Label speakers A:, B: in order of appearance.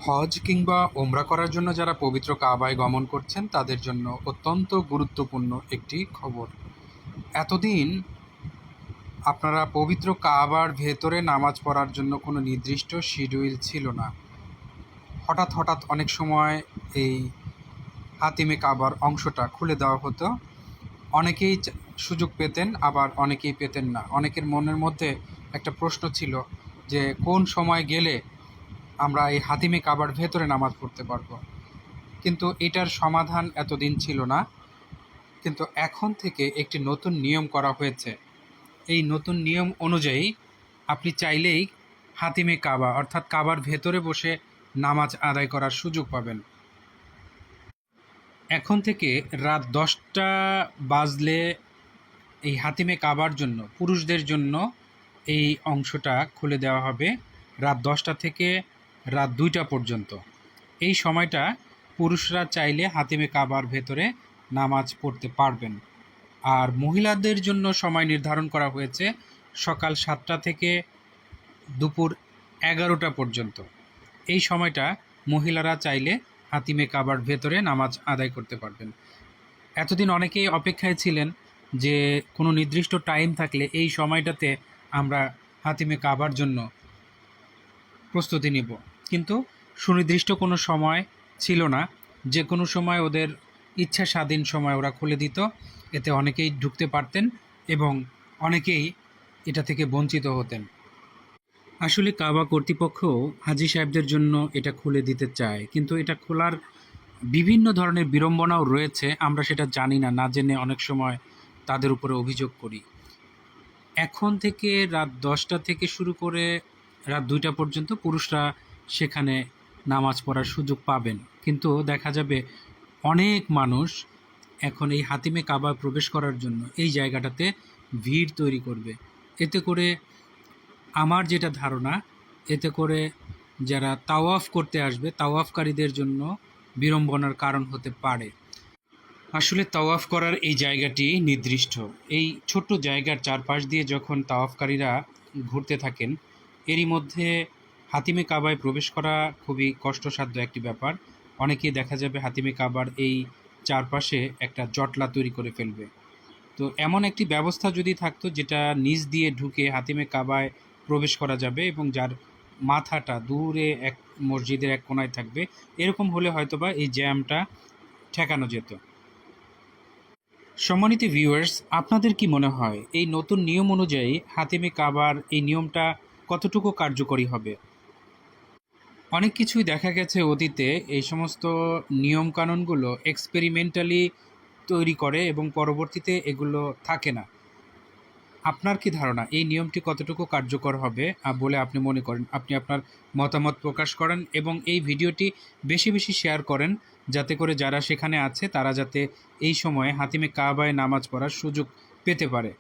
A: হজ কিংবা ওমরা করার জন্য যারা পবিত্র কাবায় গমন করছেন তাদের জন্য অত্যন্ত গুরুত্বপূর্ণ একটি খবর। এতদিন আপনারা পবিত্র কাবার ভেতরে নামাজ পড়ার জন্য কোনো নির্দিষ্ট শিডিউল ছিল না। হঠাৎ হঠাৎ অনেক সময় এই হাতিমে কাবার অংশটা খুলে দেওয়া হতো। অনেকেই সুযোগ পেতেন, আবার অনেকেই পেতেন না। অনেকের মনের মধ্যে একটা প্রশ্ন ছিল যে কোন সময় গেলে আমরা এই হাতিমে কাবার ভেতরে নামাজ পড়তে পারবো। কিন্তু এটার সমাধান এতদিন ছিল না। কিন্তু এখন থেকে একটি নতুন নিয়ম করা হয়েছে। এই নতুন নিয়ম অনুযায়ী আপনি চাইলেই হাতিমে কাবা অর্থাৎ কাবার ভেতরে বসে নামাজ আদায় করার সুযোগ পাবেন। এখন থেকে রাত 10টা বাজলে এই হাতিমে কাবার জন্য পুরুষদের জন্য এই অংশটা খুলে দেওয়া হবে রাত 10টা থেকে রাত 2টা পর্যন্ত। এই সময়টা পুরুষরা চাইলে হাতিমে কাবার ভেতরে নামাজ পড়তে পারবেন। আর মহিলাদের জন্য সময় নির্ধারণ করা হয়েছে সকাল 7টা থেকে দুপুর 11টা পর্যন্ত। এই সময়টা মহিলারা চাইলে হাতিমে কাবার ভেতরে নামাজ আদায় করতে পারবেন। এতদিন অনেকেই অপেক্ষায় ছিলেন যে কোনো নির্দিষ্ট টাইম থাকলে এই সময়টাতে আমরা হাতিমে কাবার জন্য প্রস্তুতি নিব, কিন্তু সুনির্দিষ্ট কোনো সময় ছিল না। যে কোনো সময় ওদের ইচ্ছা স্বাধীন সময় ওরা খুলে দিত। এতে অনেকেই ঢুকতে পারতেন এবং অনেকেই এটা থেকে বঞ্চিত হতেন। আসলে কাবা কর্তৃপক্ষ হাজি সাহেবদের জন্য এটা খুলে দিতে চায়, কিন্তু এটা খোলার বিভিন্ন ধরনের বিড়ম্বনাও রয়েছে। আমরা সেটা জানি না, না জেনে অনেক সময় তাদের উপরে অভিযোগ করি। এখন থেকে রাত 10টা থেকে শুরু করে রাত 2টা পর্যন্ত পুরুষরা সেখানে নামাজ পড়ার সুযোগ পাবেন। কিন্তু দেখা যাবে অনেক মানুষ এখন এই হাতিমে কাবা প্রবেশ করার জন্য এই জায়গাটাতে ভিড় তৈরি করবে। এতে করে আমার যেটা ধারণা, এতে করে যারা তাওয়াফ করতে আসবে তাওয়াফকারীদের জন্য বিড়ম্বনার কারণ হতে পারে। আসলে তাওয়াফ করার এই জায়গাটি নির্দিষ্ট। এই ছোট্ট জায়গার চারপাশ দিয়ে যখন তাওয়াফকারীরা ঘুরতে থাকেন, এরই মধ্যে হাতিমে কাবায় প্রবেশ করা খুবই কষ্টসাধ্য একটি ব্যাপার। অনেকেই দেখা যাবে হাতিমে কাবার এই চারপাশে একটা জটলা তৈরি করে ফেলবে। তো এমন একটি ব্যবস্থা যদি থাকতো যেটা নিচ দিয়ে ঢুকে হাতিমে কাবায় প্রবেশ করা যাবে এবং যার মাথাটা দূরে এক মসজিদের এক কোণায় থাকবে, এরকম হলে হয়তোবা এই জ্যামটা ঠেকানো যেত। সম্মানিত ভিউয়ার্স, আপনাদের কি মনে হয় এই নতুন নিয়ম অনুযায়ী হাতিমে কাবার এই নিয়মটা কতটুকু কার্যকরী হবে? অনেক কিছুই দেখা গেছে অতীতে এই সমস্ত নিয়মকানুনগুলো এক্সপেরিমেন্টালি তৈরি করে এবং পরবর্তীতে এগুলো থাকে না। আপনার কি ধারণা এই নিয়মটি কতটুকু কার্যকর হবে বলে আপনি মনে করেন? আপনি আপনার মতামত প্রকাশ করেন এবং এই ভিডিওটি বেশি বেশি শেয়ার করেন, যাতে করে যারা সেখানে আছে তারা যাতে এই সময়ে হাতিমে কাবায় নামাজ পড়ার সুযোগ পেতে পারে।